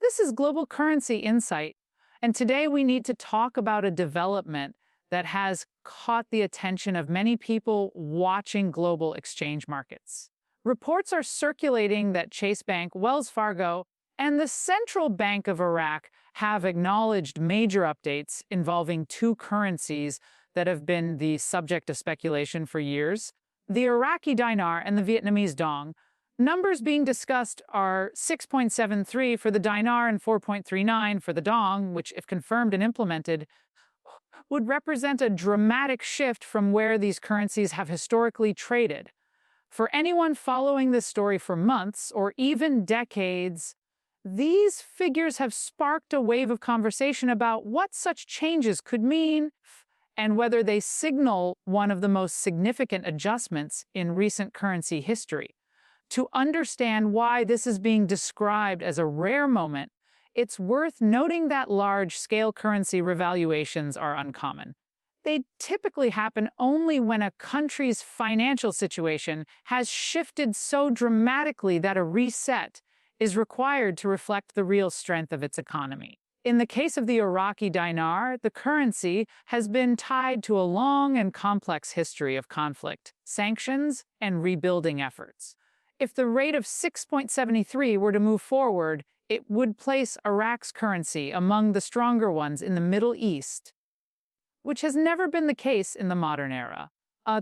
This is Global Currency Insight, and today we need to talk about a development that has caught the attention of many people watching global exchange markets. Reports are circulating that Chase Bank, Wells Fargo, and the Central Bank of Iraq have acknowledged major updates involving two currencies that have been the subject of speculation for years: the Iraqi Dinar and the Vietnamese Dong. Numbers being discussed are 6.73 for the dinar and 4.39 for the dong, which, if confirmed and implemented, would represent a dramatic shift from where these currencies have historically traded. For anyone following this story for months or even decades, these figures have sparked a wave of conversation about what such changes could mean and whether they signal one of the most significant adjustments in recent currency history. To understand why this is being described as a rare moment, it's worth noting that large-scale currency revaluations are uncommon. They typically happen only when a country's financial situation has shifted so dramatically that a reset is required to reflect the real strength of its economy. In the case of the Iraqi dinar, the currency has been tied to a long and complex history of conflict, sanctions, and rebuilding efforts. If the rate of 6.73 were to move forward, it would place Iraq's currency among the stronger ones in the Middle East, which has never been the case in the modern era.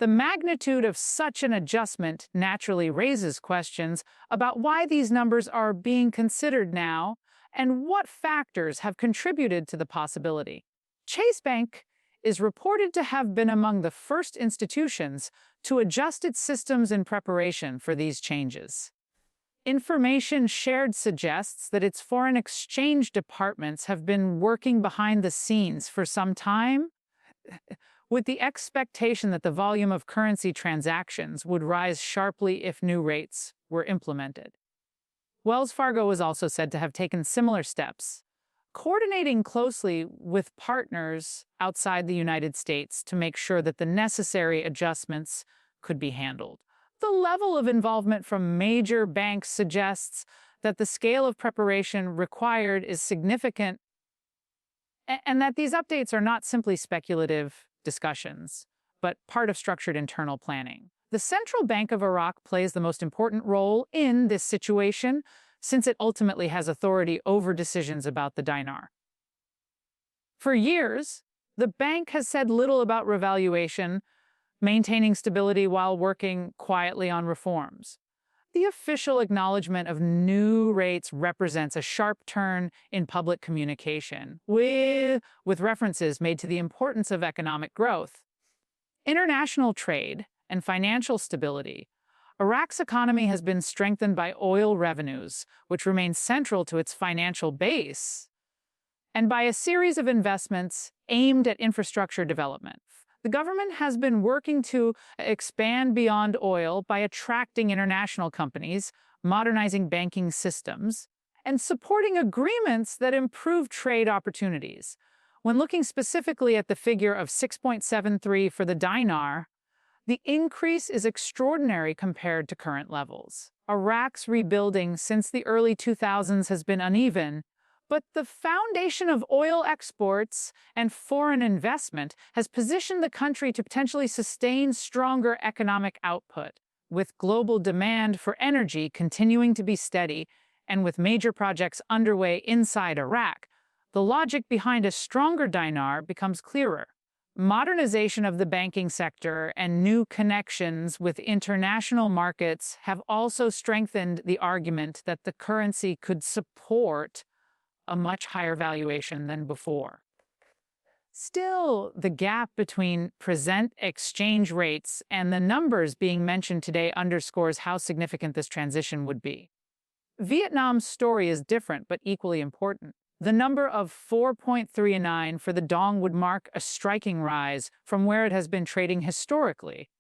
The magnitude of such an adjustment naturally raises questions about why these numbers are being considered now and what factors have contributed to the possibility. Chase Bank is reported to have been among the first institutions to adjust its systems in preparation for these changes. Information shared suggests that its foreign exchange departments have been working behind the scenes for some time, with the expectation that the volume of currency transactions would rise sharply if new rates were implemented. Wells Fargo is also said to have taken similar steps, coordinating closely with partners outside the United States to make sure that the necessary adjustments could be handled. The level of involvement from major banks suggests that the scale of preparation required is significant and that these updates are not simply speculative discussions, but part of structured internal planning. The Central Bank of Iraq plays the most important role in this situation, since it ultimately has authority over decisions about the dinar. For years, the bank has said little about revaluation, maintaining stability while working quietly on reforms. The official acknowledgement of new rates represents a sharp turn in public communication, with references made to the importance of economic growth, international trade, and financial stability. Iraq's economy has been strengthened by oil revenues, which remain central to its financial base, and by a series of investments aimed at infrastructure development. The government has been working to expand beyond oil by attracting international companies, modernizing banking systems, and supporting agreements that improve trade opportunities. When looking specifically at the figure of 6.73 for the dinar, the increase is extraordinary compared to current levels. Iraq's rebuilding since the early 2000s has been uneven, but the foundation of oil exports and foreign investment has positioned the country to potentially sustain stronger economic output. With global demand for energy continuing to be steady and with major projects underway inside Iraq, the logic behind a stronger dinar becomes clearer. Modernization of the banking sector and new connections with international markets have also strengthened the argument that the currency could support a much higher valuation than before. Still, the gap between present exchange rates and the numbers being mentioned today underscores how significant this transition would be. Vietnam's story is different but equally important. The number of 4.39 for the dong would mark a striking rise from where it has been trading historically.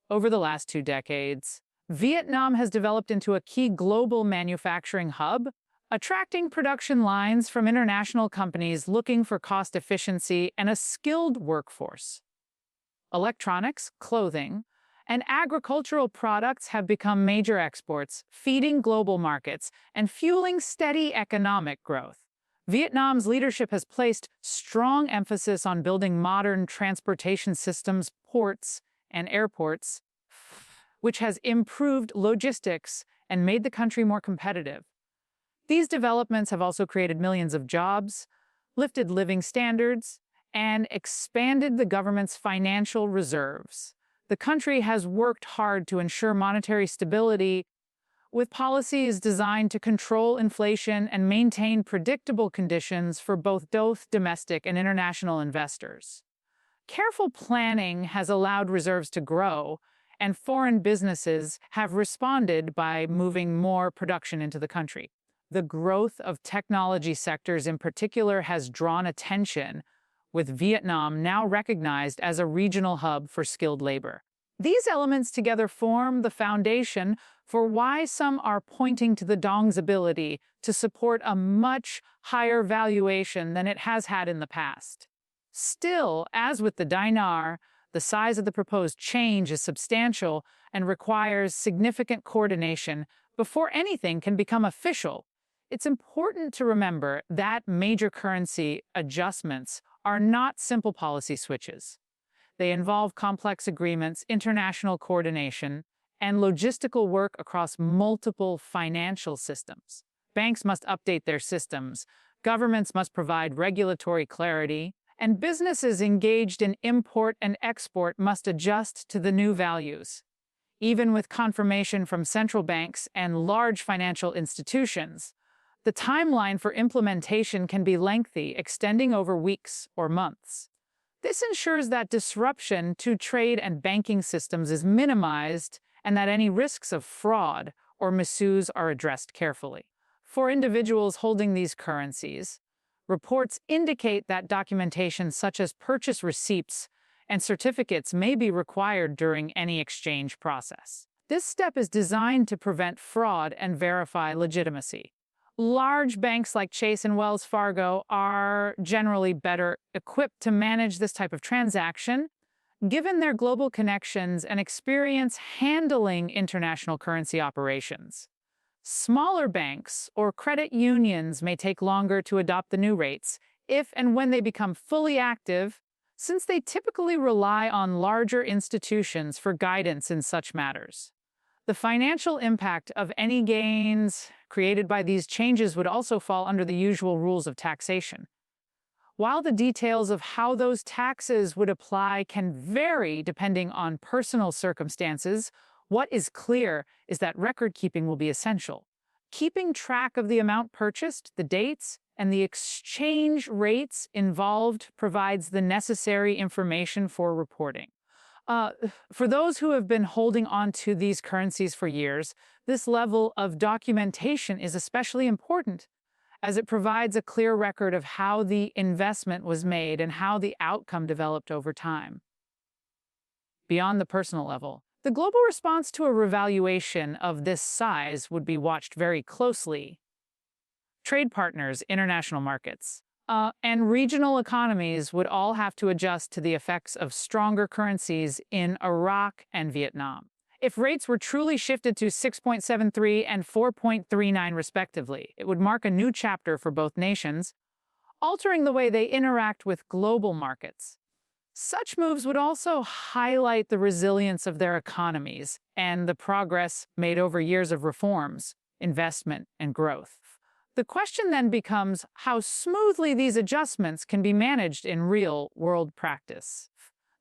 Over the last 2 decades, Vietnam has developed into a key global manufacturing hub, attracting production lines from international companies looking for cost efficiency and a skilled workforce. Electronics, clothing, And agricultural products have become major exports, feeding global markets and fueling steady economic growth. Vietnam's leadership has placed strong emphasis on building modern transportation systems, ports, and airports, which has improved logistics and made the country more competitive. These developments have also created millions of jobs, lifted living standards, and expanded the government's financial reserves. The country has worked hard to ensure monetary stability with policies designed to control inflation and maintain predictable conditions for both domestic and international investors. Careful planning has allowed reserves to grow, and foreign businesses have responded by moving more production into the country. The growth of technology sectors in particular has drawn attention, with Vietnam now recognized as a regional hub for skilled labor. These elements together form the foundation for why some are pointing to the Dong's ability to support a much higher valuation than it has had in the past. Still, as with the dinar, the size of the proposed change is substantial and requires significant coordination before anything can become official. It's important to remember that major currency adjustments are not simple policy switches. They involve complex agreements, international coordination, and logistical work across multiple financial systems. Banks must update their systems, governments must provide regulatory clarity, and businesses engaged in import and export must adjust to the new values. Even with confirmation from central banks and large financial institutions, the timeline for implementation can be lengthy, extending over weeks or months. This ensures that disruption to trade and banking systems is minimized and that any risks of fraud or misuse are addressed carefully. For individuals holding these currencies, reports indicate that documentation such as purchase receipts and certificates may be required during any exchange process. This step is designed to prevent fraud and verify legitimacy. Large banks like Chase and Wells Fargo are generally better equipped to manage this type of transaction, given their global connections and experience handling international currency operations. Smaller banks or credit unions may take longer to adopt the new rates if and when they become fully active, since they typically rely on larger institutions for guidance in such matters. The financial impact of any gains created by these changes would also fall under the usual rules of taxation. While the details of how those taxes would apply can vary depending on personal circumstances, what is clear is that record-keeping will be essential. Keeping track of the amount purchased, the dates, and the exchange rates involved provides the necessary information for reporting. For those who have been holding on to these currencies for years, this level of documentation is especially important, as it provides a clear record of how the investment was made and how the outcome developed over time. Beyond the personal level, the global response to a revaluation of this size would be watched very closely. Trade partners, international markets, and regional economies would all have to adjust to the effects of stronger currencies in Iraq and Vietnam. If rates were truly shifted to 6.73 and 4.39 respectively, it would mark a new chapter for both nations, altering the way they interact with global markets. Such moves would also highlight the resilience of their economies and the progress made over years of reforms, investment, and growth. The question then becomes how smoothly these adjustments can be managed in real-world practice.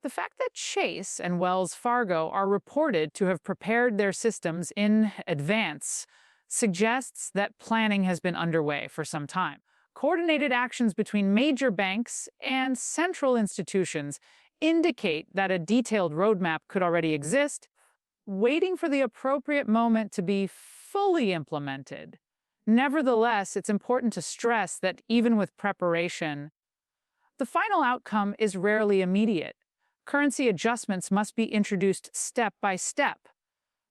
The fact that Chase and Wells Fargo are reported to have prepared their systems in advance suggests that planning has been underway for some time. Coordinated actions between major banks and central institutions indicate that a detailed roadmap could already exist, waiting for the appropriate moment to be fully implemented. Nevertheless, it's important to stress that even with preparation, the final outcome is rarely immediate. Currency adjustments must be introduced step by step,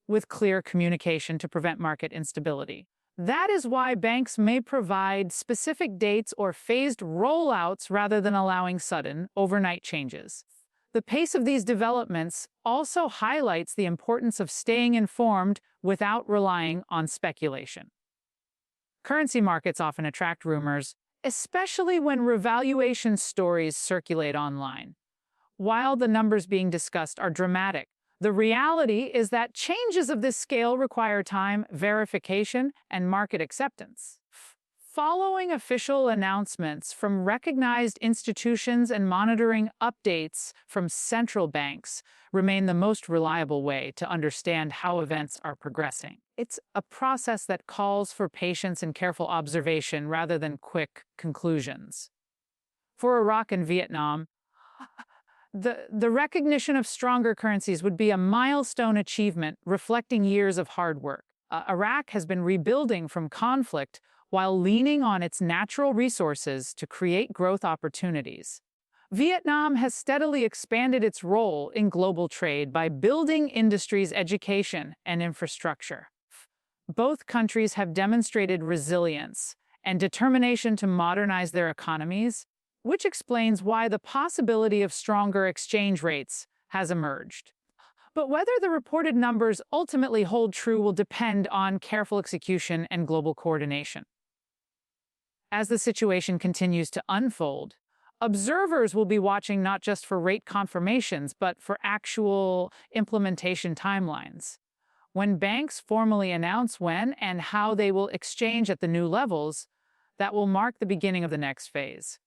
with clear communication to prevent market instability. That is why banks may provide specific dates or phased rollouts rather than allowing sudden, overnight changes. The pace of these developments also highlights the importance of staying informed without relying on speculation. Currency markets often attract rumors, especially when revaluation stories circulate online. While the numbers being discussed are dramatic, the reality is that changes of this scale require time, verification, and market acceptance. Following official announcements from recognized institutions and monitoring updates from central banks remain the most reliable way to understand how events are progressing. It's a process that calls for patience and careful observation rather than quick conclusions. For Iraq and Vietnam, the recognition of stronger currencies would be a milestone achievement reflecting years of hard work. Iraq has been rebuilding from conflict while leaning on its natural resources to create growth opportunities. Vietnam has steadily expanded its role in global trade by building industries, education, and infrastructure. Both countries have demonstrated resilience and determination to modernize their economies, which explains why the possibility of stronger exchange rates has emerged. But whether the reported numbers ultimately hold true will depend on careful execution and global coordination. As the situation continues to unfold, observers will be watching not just for rate confirmations, but for actual implementation timelines. When banks formally announce when and how they will exchange at the new levels, that will mark the beginning of the next phase.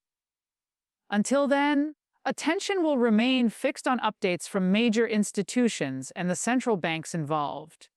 Until then, attention will remain fixed on updates from major institutions and the central banks involved.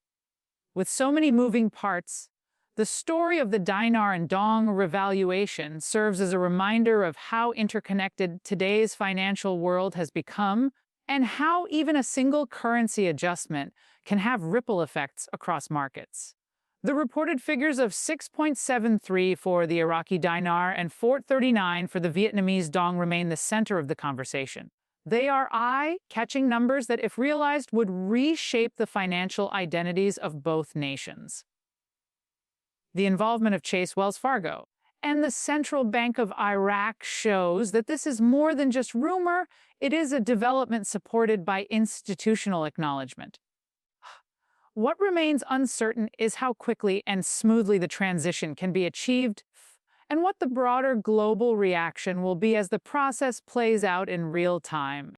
With so many moving parts, the story of the Dinar and Dong revaluation serves as a reminder of how interconnected today's financial world has become and how even a single currency adjustment can have ripple effects across markets. The reported figures of 6.73 for the Iraqi Dinar and 4.39 for the Vietnamese Dong remain the center of the conversation. They are eye-catching numbers that, if realized, would reshape the financial identities of both nations. The involvement of Chase Wells Fargo and the Central Bank of Iraq shows that this is more than just rumor, it is a development supported by institutional acknowledgement. What remains uncertain is how quickly and smoothly the transition can be achieved and what the broader global reaction will be as the process plays out in real time.